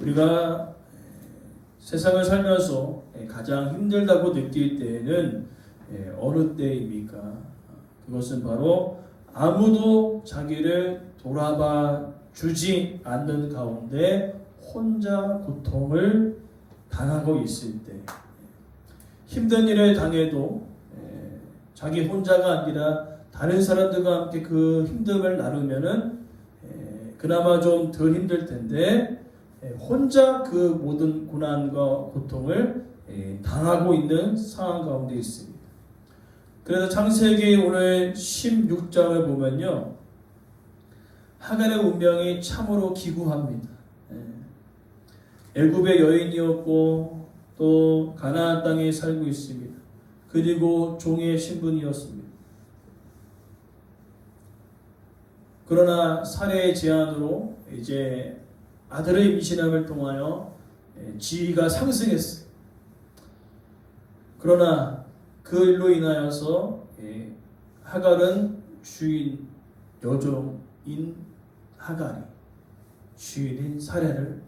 우리가 세상을 살면서 가장 힘들다고 느낄 때에는 어느 때입니까? 그것은 바로 아무도 자기를 돌아봐 주지 않는 가운데 혼자 고통을 당하고 있을 때, 힘든 일을 당해도 자기 혼자가 아니라 다른 사람들과 함께 그 힘듦을 나누면은 그나마 좀 덜 힘들 텐데 혼자 그 모든 고난과 고통을 당하고 있는 상황 가운데 있습니다. 그래서 창세기 오늘 16장을 보면요, 하갈의 운명이 참으로 기구합니다. 애굽의 여인이었고 또 가나안 땅에 살고 있습니다. 그리고 종의 신분이었습니다. 그러나 사례의 제안으로 이제 아들의 임신함을 통하여 지위가 상승했어요. 그러나 그 일로 인하여서 하갈은 주인 여종인 하갈이 주인인 사례를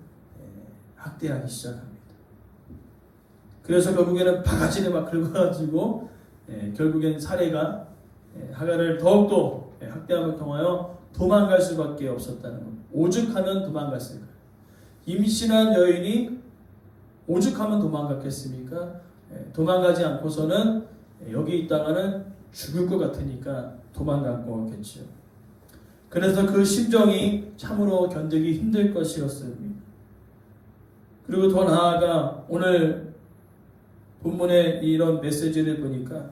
학대하기 시작합니다. 그래서 결국에는 바가지를 막 긁어가지고 결국엔 사례가 하갈을 더욱더 학대함을 통하여 도망갈 수밖에 없었다는 겁니다. 오죽하면 도망갔을 거예요. 임신한 여인이 오죽하면 도망갔겠습니까? 도망가지 않고서는 여기 있다가는 죽을 것 같으니까 도망간 거겠죠. 그래서 그 심정이 참으로 견디기 힘들 것이었습니다. 그리고 더 나아가 오늘 본문의 이런 메시지를 보니까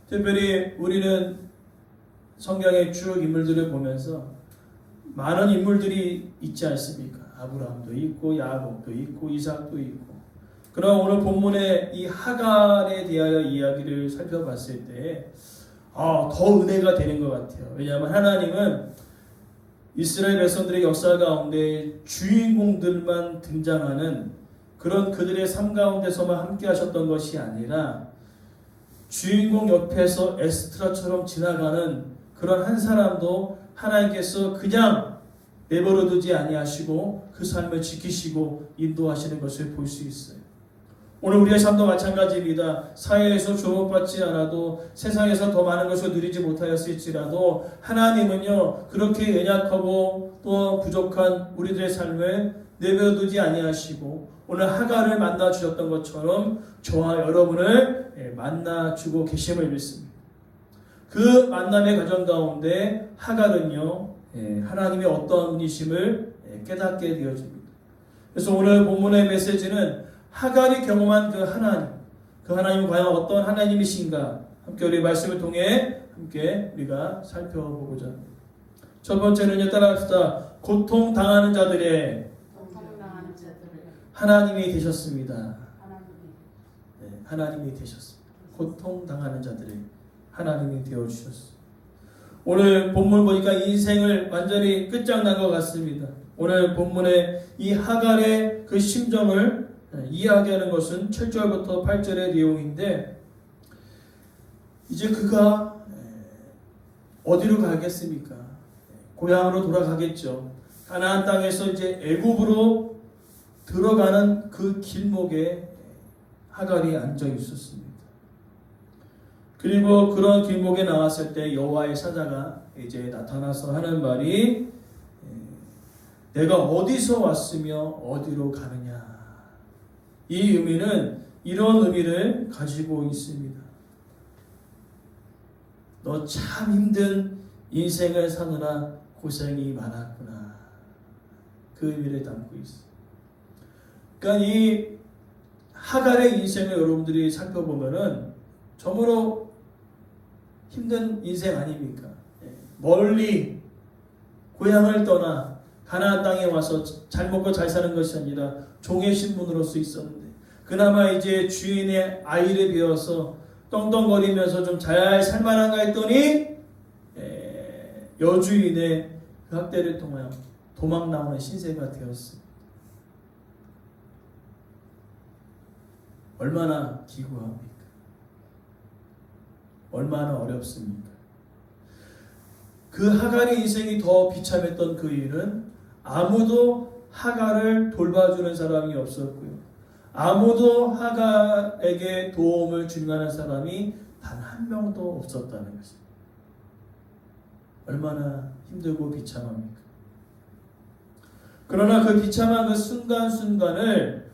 특별히 우리는 성경의 쭉 인물들을 보면서 많은 인물들이 있지 않습니까? 아브라함도 있고 야곱도 있고 이삭도 있고. 그러나 오늘 본문의 이 하갈에 대하여 이야기를 살펴봤을 때 더 은혜가 되는 것 같아요. 왜냐하면 하나님은 이스라엘 백성들의 역사 가운데 주인공들만 등장하는 그런 그들의 삶 가운데서만 함께 하셨던 것이 아니라 주인공 옆에서 엑스트라처럼 지나가는 그런 한 사람도 하나님께서 그냥 내버려 두지 아니하시고 그 삶을 지키시고 인도하시는 것을 볼 수 있어요. 오늘 우리의 삶도 마찬가지입니다. 사회에서 주목받지 않아도 세상에서 더 많은 것을 누리지 못하였을지라도 하나님은요, 그렇게 연약하고 또 부족한 우리들의 삶을 내버려 두지 아니하시고 오늘 하갈을 만나 주셨던 것처럼 저와 여러분을 만나 주고 계심을 믿습니다. 그 만남의 과정 가운데 하갈은요, 하나님의 어떠한 분이심을 깨닫게 되어집니다. 그래서 오늘 본문의 메시지는 하갈이 경험한 그 하나님은 과연 어떤 하나님이신가 함께 우리 말씀을 통해 함께 우리가 살펴보고자 합니다. 첫 번째는요, 따라합시다. 고통당하는 자들의 하나님이 되셨습니다. 하나님이 되셨습니다. 고통당하는 자들의 하나님이 되어주셨습니다. 오늘 본문 보니까 인생을 완전히 끝장난 것 같습니다. 오늘 본문의 이 하갈의 그 심정을 이야기하는 것은 7절부터 8절의 내용인데, 이제 그가 어디로 가겠습니까? 고향으로 돌아가겠죠. 가나안 땅에서 이제 애굽으로 들어가는 그 길목에 하갈이 앉아 있었습니다. 그리고 그런 길목에 나왔을 때 여호와의 사자가 이제 나타나서 하는 말이 내가 어디서 왔으며 어디로 가느냐. 이 의미는 이런 의미를 가지고 있습니다. 너 참 힘든 인생을 사느라 고생이 많았구나. 그 의미를 담고 있어요. 그러니까 이 하갈의 인생을 여러분들이 살펴보면은 정말로 힘든 인생 아닙니까? 멀리 고향을 떠나 가나안 땅에 와서 잘 먹고 잘 사는 것이 아니라 종의 신분으로서 있었는데, 그나마 이제 주인의 아이를 비워서 떵떵거리면서 좀 잘 살만한가 했더니 여주인의 그 학대를 통하여 도망 나오는 신세가 되었습니다. 얼마나 기구합니까? 얼마나 어렵습니까? 그 하갈의 인생이 더 비참했던 그 일은 아무도 하갈을 돌봐주는 사람이 없었고요. 아무도 하갈에게 도움을 줄 만한 사람이 단 한 명도 없었다는 것입니다. 얼마나 힘들고 비참합니까? 그러나 그 비참한 그 순간순간을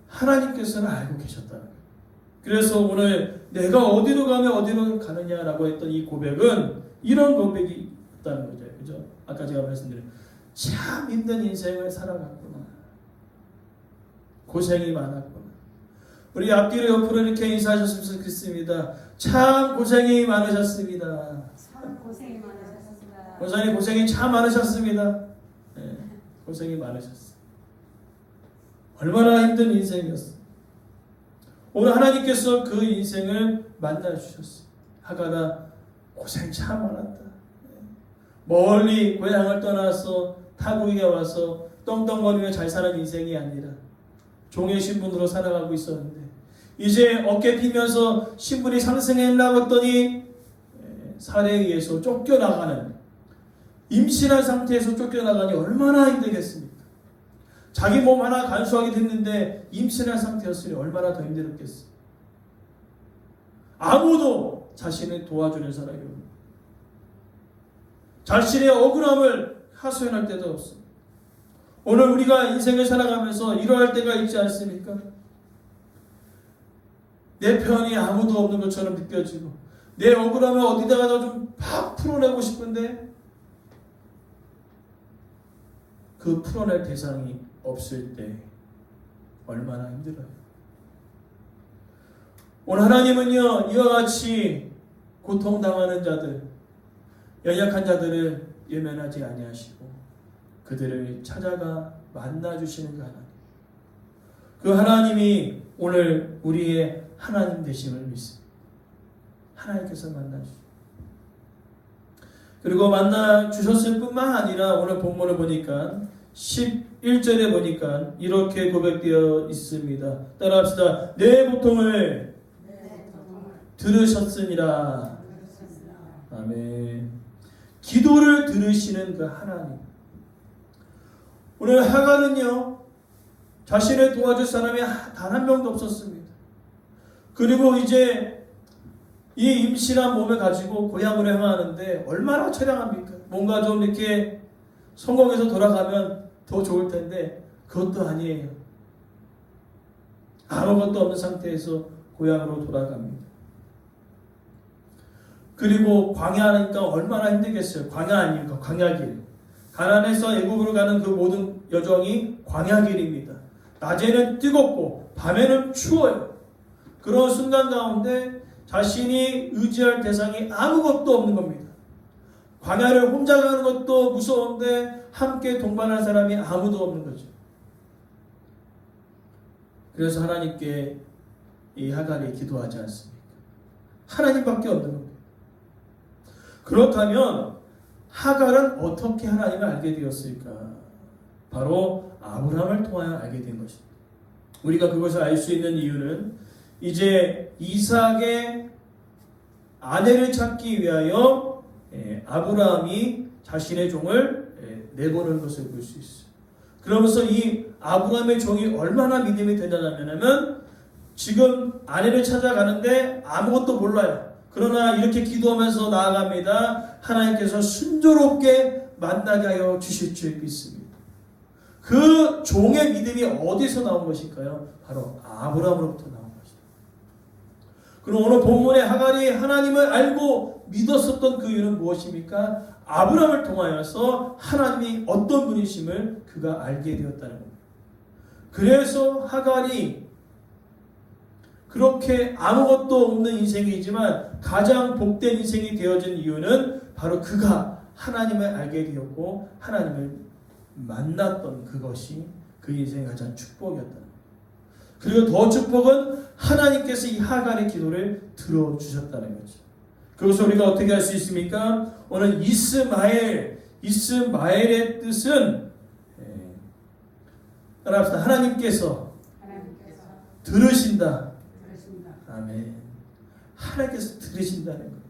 하나님께서는 알고 계셨다는 거예요. 그래서 오늘 내가 어디로 가면 어디로 가느냐라고 했던 이 고백은 이런 고백이 있다는 거죠. 그죠? 아까 제가 말씀드린 참 힘든 인생을 살아갔구나. 고생이 많았구나. 우리 앞뒤로 옆으로 이렇게 인사하셨으면 좋겠습니다. 참 고생이 많으셨습니다. 참 고생이 많으셨습니다. 원사님 고생이 참 많으셨습니다. 네, 고생이 많으셨어요. 얼마나 힘든 인생이었어요. 오늘 하나님께서 그 인생을 만나주셨어요. 하갈아 고생 참 많았다. 멀리 고향을 떠나서 타국에 와서 떵떵거리며 잘 사는 인생이 아니라 종의 신분으로 살아가고 있었는데 이제 어깨 피면서 신분이 상승하려고 했더니 살해에 의해서 쫓겨나가는, 임신한 상태에서 쫓겨나가니 얼마나 힘들겠습니까? 자기 몸 하나 간수하게 됐는데 임신한 상태였으니 얼마나 더 힘들었겠어요. 아무도 자신을 도와주는 사람이 없는, 자신의 억울함을 하소연할 때도 없습니다. 오늘 우리가 인생을 살아가면서 이러할 때가 있지 않습니까? 내 편이 아무도 없는 것처럼 느껴지고 내 억울함을 어디다가 좀 팍 풀어내고 싶은데 그 풀어낼 대상이 없을 때 얼마나 힘들어요. 오늘 하나님은요, 이와 같이 고통당하는 자들, 연약한 자들을 예면하지 아니하시고 그들을 찾아가 만나주시는 그 하나님. 그 하나님이 오늘 우리의 하나님 되심을 믿습니다. 하나님께서 만나주시고 그리고 만나주셨을 뿐만 아니라 오늘 본문을 보니까 11절에 보니까 이렇게 고백되어 있습니다. 따라합시다. 내 고통을 들으셨으니라. 아멘. 기도를 들으시는 그 하나님. 오늘 하갈은요, 자신을 도와줄 사람이 단 한 명도 없었습니다. 그리고 이제 이 임신한 몸을 가지고 고향으로 향하는데 얼마나 처량합니까? 뭔가 좀 이렇게 성공해서 돌아가면 더 좋을 텐데 그것도 아니에요. 아무것도 없는 상태에서 고향으로 돌아갑니다. 그리고 광야니까 얼마나 힘들겠어요. 광야 아닙니까? 광야길. 가나안에서 애굽으로 가는 그 모든 여정이 광야길입니다. 낮에는 뜨겁고 밤에는 추워요. 그런 순간 가운데 자신이 의지할 대상이 아무것도 없는 겁니다. 광야를 혼자 가는 것도 무서운데 함께 동반할 사람이 아무도 없는 거죠. 그래서 하나님께 이 하갈이 기도하지 않습니까? 하나님밖에 없는 겁니다. 그렇다면 하갈은 어떻게 하나님을 알게 되었을까? 바로 아브라함을 통하여 알게 된 것입니다. 우리가 그것을 알 수 있는 이유는 이제 이삭의 아내를 찾기 위하여 아브라함이 자신의 종을 내보는 것을 볼 수 있어요. 그러면서 이 아브라함의 종이 얼마나 믿음이 대단하냐면 지금 아내를 찾아가는데 아무것도 몰라요. 그러나 이렇게 기도하면서 나아갑니다. 하나님께서 순조롭게 만나게 하여 주실 줄 믿습니다. 그 종의 믿음이 어디서 나온 것일까요? 바로 아브라함으로부터 나온 것입니다. 그럼 오늘 본문에 하갈이 하나님을 알고 믿었었던 그 이유는 무엇입니까? 아브라함을 통하여서 하나님이 어떤 분이심을 그가 알게 되었다는 겁니다. 그래서 하갈이 그렇게 아무것도 없는 인생이지만 가장 복된 인생이 되어진 이유는 바로 그가 하나님을 알게 되었고 하나님을 만났던 그것이 그 인생의 가장 축복이었다. 그리고 더 축복은 하나님께서 이 하갈의 기도를 들어주셨다는 거죠. 그것을 우리가 어떻게 할 수 있습니까? 오늘 이스마엘의 뜻은 따라합시다. 하나님께서 들으신다. 아멘. 하나님께서 들으신다는 거예요.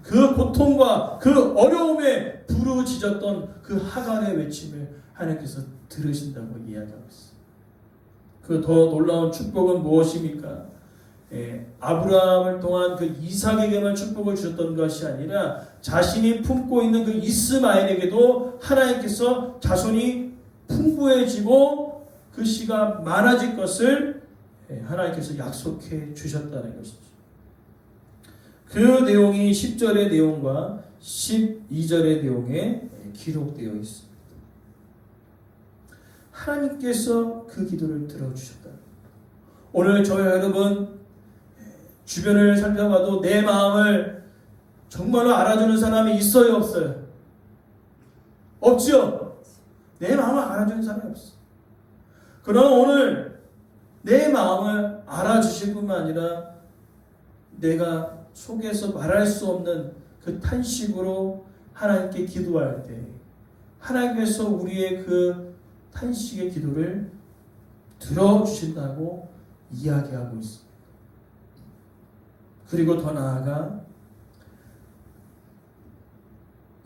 그 고통과 그 어려움에 부르짖었던 그 하갈의 외침을 하나님께서 들으신다고 이야기하고 있어요. 그 더 놀라운 축복은 무엇입니까? 아브라함을 통한 그 이삭에게만 축복을 주셨던 것이 아니라 자신이 품고 있는 그 이스마엘에게도 하나님께서 자손이 풍부해지고 그 씨가 많아질 것을 하나님께서 약속해 주셨다는 것이죠. 그 내용이 10절의 내용과 12절의 내용에 기록되어 있습니다. 하나님께서 그 기도를 들어주셨다. 오늘 저희 여러분 주변을 살펴봐도 내 마음을 정말로 알아주는 사람이 있어요, 없어요? 없죠? 내 마음을 알아주는 사람이 없어. 그럼 오늘 내 마음을 알아주실 뿐만 아니라 내가 속에서 말할 수 없는 그 탄식으로 하나님께 기도할 때 하나님께서 우리의 그 탄식의 기도를 들어주신다고 이야기하고 있습니다. 그리고 더 나아가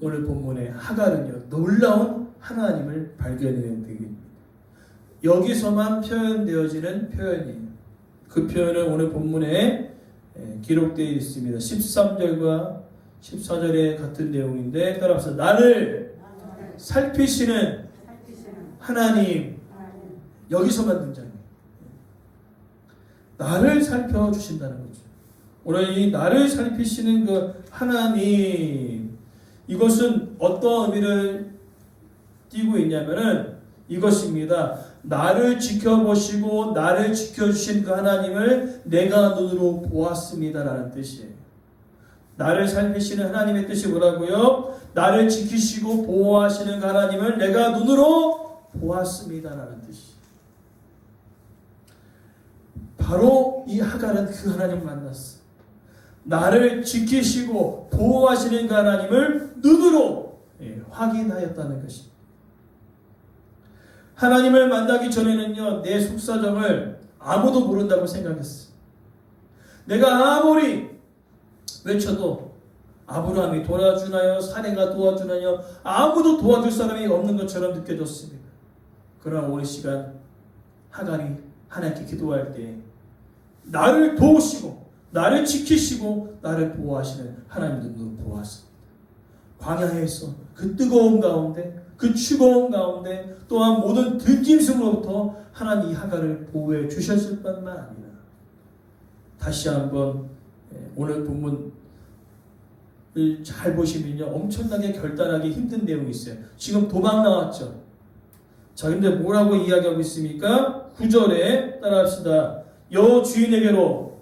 오늘 본문의 하갈은요, 놀라운 하나님을 발견해야 되겠습니다. 여기서만 표현되어지는 표현이에요. 그 표현은 오늘 본문에 기록되어 있습니다. 13절과 14절의 같은 내용인데 따라서 나를 살피시는 하나님, 여기서만 등장해요. 나를 살펴주신다는 거죠. 오늘 이 나를 살피시는 그 하나님, 이것은 어떤 의미를 띠고 있냐면은 이것입니다. 나를 지켜보시고 나를 지켜주신 그 하나님을 내가 눈으로 보았습니다라는 뜻이에요. 나를 살피시는 하나님의 뜻이 뭐라고요? 나를 지키시고 보호하시는 그 하나님을 내가 눈으로 보았습니다라는 뜻이에요. 바로 이 하갈은 그 하나님을 만났어. 나를 지키시고 보호하시는 그 하나님을 눈으로 확인하였다는 것입니다. 하나님을 만나기 전에는요, 내 속사정을 아무도 모른다고 생각했어. 내가 아무리 외쳐도 아브라함이 도와주나요? 사례가 도와주나요? 아무도 도와줄 사람이 없는 것처럼 느껴졌습니다. 그러나 오늘 시간 하갈이 하나님께 기도할 때 나를 도우시고 나를 지키시고 나를 보호하시는 하나님의 눈으로 보았습니다. 광야에서 그 뜨거운 가운데 그 추거운 가운데 또한 모든 들짐승으로부터 하나님 이 하갈을 보호해 주셨을 뿐만 아니라 다시 한번 오늘 본문을 잘 보시면요, 엄청나게 결단하기 힘든 내용이 있어요. 지금 도망 나왔죠. 자, 근데 뭐라고 이야기하고 있습니까? 9절에 따라합시다. 여 주인에게로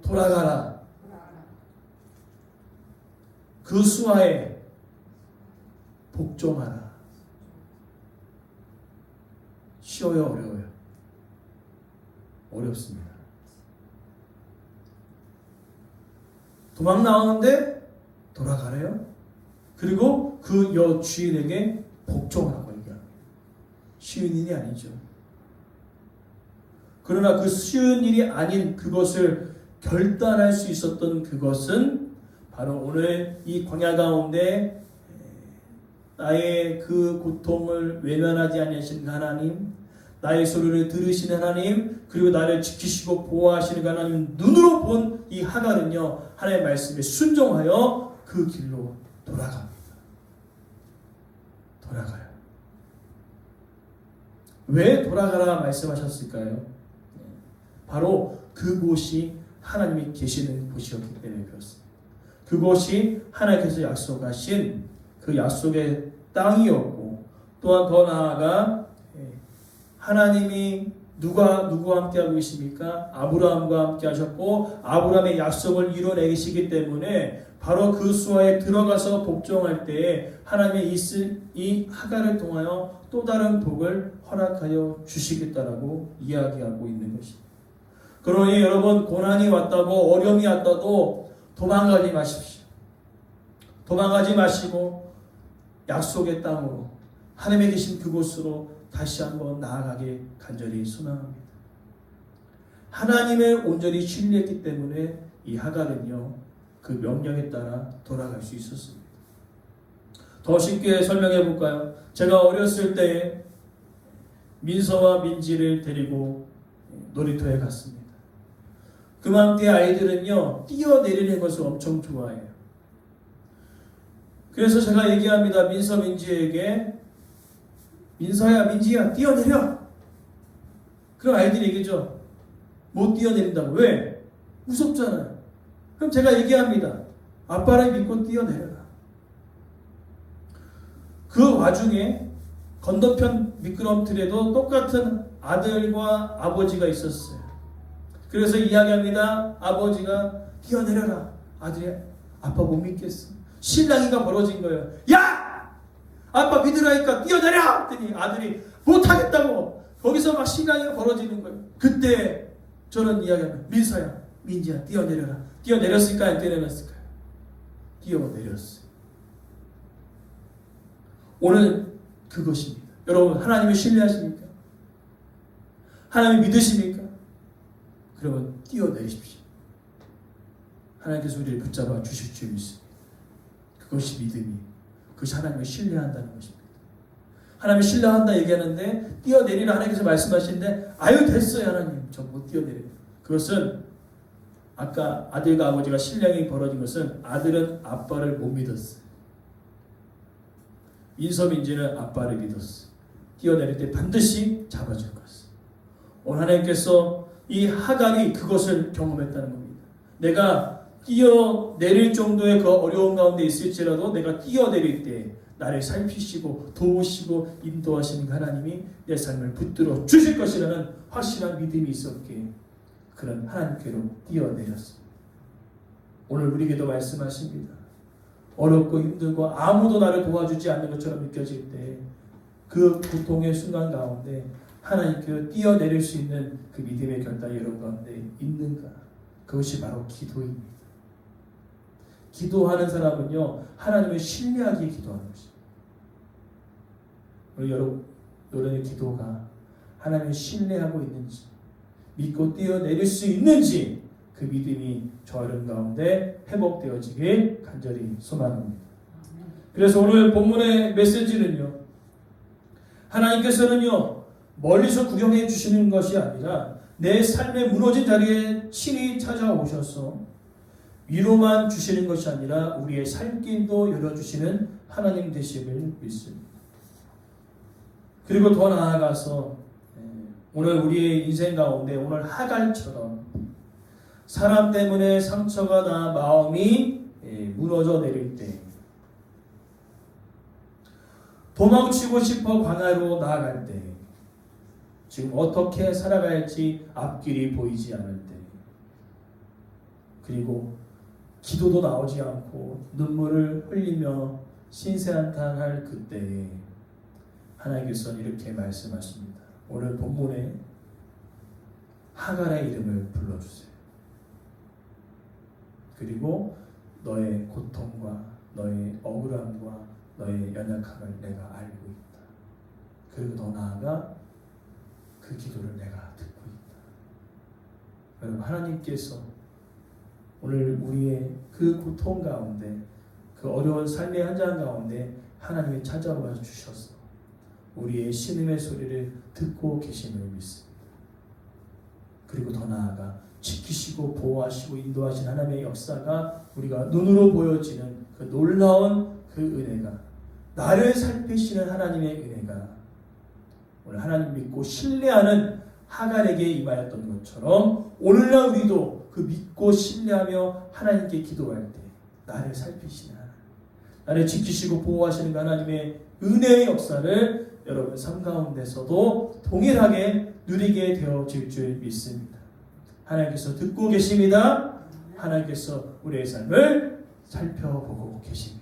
돌아가라. 그 수하에 복종하라. 쉬워요, 어려워요? 어렵습니다. 도망 나오는데 돌아가래요. 그리고 그 여 주인에게 복종하라고 얘기합니다. 쉬운 일이 아니죠. 그러나 그 쉬운 일이 아닌 그것을 결단할 수 있었던 그것은 바로 오늘 이 광야 가운데 나의 그 고통을 외면하지 않으신 하나님, 나의 소리를 들으시는 하나님, 그리고 나를 지키시고 보호하시는 하나님 눈으로 본 이 하갈은요, 하나님의 말씀에 순종하여 그 길로 돌아갑니다. 돌아가요. 왜 돌아가라 말씀하셨을까요? 바로 그곳이 하나님이 계시는 곳이었기 때문에 그렇습니다. 그곳이 하나님께서 약속하신 그 약속의 땅이었고, 또한 더 나아가 하나님이 누구와 함께하고 계십니까? 아브라함과 함께 하셨고 아브라함의 약속을 이뤄내시기 때문에 바로 그 수하에 들어가서 복종할 때에 하나님의 이 하갈을 통하여 또 다른 복을 허락하여 주시겠다라고 이야기하고 있는 것입니다. 그러니 여러분, 고난이 왔다고 어려움이 왔다도 도망가지 마십시오. 도망가지 마시고 약속의 땅으로 하나님의 계신 그곳으로 다시 한번 나아가게 간절히 소망합니다. 하나님을 온전히 신뢰했기 때문에 이 하갈은요, 그 명령에 따라 돌아갈 수 있었습니다. 더 쉽게 설명해 볼까요? 제가 어렸을 때 민서와 민지를 데리고 놀이터에 갔습니다. 그만큼 아이들은요, 뛰어내리는 것을 엄청 좋아해요. 그래서 제가 얘기합니다. 민서, 민지에게 민서야, 민지야, 뛰어내려! 그럼 아이들이 얘기죠. 못 뛰어내린다고. 왜? 무섭잖아요. 그럼 제가 얘기합니다. 아빠를 믿고 뛰어내려라. 그 와중에 건너편 미끄럼틀에도 똑같은 아들과 아버지가 있었어요. 그래서 이야기합니다. 아버지가 뛰어내려라. 아들이 아빠 못 믿겠어. 실랑이가 벌어진 거예요. 야! 아빠 믿으라니까 뛰어내려! 했더니 아들이 못하겠다고. 거기서 막 실랑이가 벌어지는 거예요. 그때 저는 이야기합니다. 민서야, 민지야, 뛰어내려라. 뛰어내렸을까요? 안 뛰어내렸을까요? 뛰어내렸어요. 오늘 그것입니다. 여러분, 하나님을 신뢰하십니까? 하나님을 믿으십니까? 그러면 뛰어내리십시오. 하나님께서 우리를 붙잡아 주실 줄 믿습니다. 그것이 믿음이, 그것이 하나님을 신뢰한다는 것입니다. 하나님을 신뢰한다 얘기하는데 뛰어내리라 하나님께서 말씀하시는데 아유 됐어요 하나님 저 못 뛰어내려요. 그것은 아까 아들과 아버지가 실랑이 벌어진 것은 아들은 아빠를 못 믿었어요. 민서민지는 아빠를 믿었어요. 뛰어내릴 때 반드시 잡아줄 것을. 오늘 하나님께서 이 하갈이 그것을 경험했다는 겁니다. 내가 뛰어내릴 정도의 그 어려운 가운데 있을지라도 내가 뛰어내릴 때 나를 살피시고 도우시고 인도하시는 하나님이 내 삶을 붙들어 주실 것이라는 확실한 믿음이 있었기에 그런 하나님께로 뛰어내렸습니다. 오늘 우리에게도 말씀하십니다. 어렵고 힘들고 아무도 나를 도와주지 않는 것처럼 느껴질 때 그 고통의 순간 가운데 하나님께로 뛰어내릴 수 있는 그 믿음의 결단이 여러분 가운데 있는가? 그것이 바로 기도입니다. 기도하는 사람은요 하나님을 신뢰하기에 기도하는 것입니다. 우리 여러분의 기도가 하나님을 신뢰하고 있는지 믿고 뛰어내릴 수 있는지 그 믿음이 저 여러분 가운데 회복되어지길 간절히 소망합니다. 그래서 오늘 본문의 메시지는요 하나님께서는요 멀리서 구경해 주시는 것이 아니라 내 삶의 무너진 자리에 친히 찾아오셔서 위로만 주시는 것이 아니라 우리의 살길도 열어주시는 하나님 되심을 믿습니다. 그리고 더 나아가서 오늘 우리의 인생 가운데 오늘 하갈처럼 사람 때문에 상처가 나 마음이 무너져 내릴 때 도망치고 싶어 광야로 나아갈 때 지금 어떻게 살아갈지 앞길이 보이지 않을 때 그리고 기도도 나오지 않고 눈물을 흘리며 신세한탄할 그때에 하나님께서는 이렇게 말씀하십니다. 오늘 본문에 하갈의 이름을 불러주세요. 그리고 너의 고통과 너의 억울함과 너의 연약함을 내가 알고 있다. 그리고 더 나아가 그 기도를 내가 듣고 있다. 여러분 하나님께서 오늘 우리의 그 고통 가운데 그 어려운 삶의 현장 가운데 하나님이 찾아와 주셔서 우리의 신음의 소리를 듣고 계심을 믿습니다. 그리고 더 나아가 지키시고 보호하시고 인도하신 하나님의 역사가 우리가 눈으로 보여지는 그 놀라운 그 은혜가 나를 살피시는 하나님의 은혜가 오늘 하나님 믿고 신뢰하는 하갈에게 임하였던 것처럼 오늘날 우리도 그 믿고 신뢰하며 하나님께 기도할 때 나를 살피시는 하나님, 나를 지키시고 보호하시는 하나님의 은혜의 역사를 여러분 삶 가운데서도 동일하게 누리게 되어질 줄 믿습니다. 하나님께서 듣고 계십니다. 하나님께서 우리의 삶을 살펴보고 계십니다.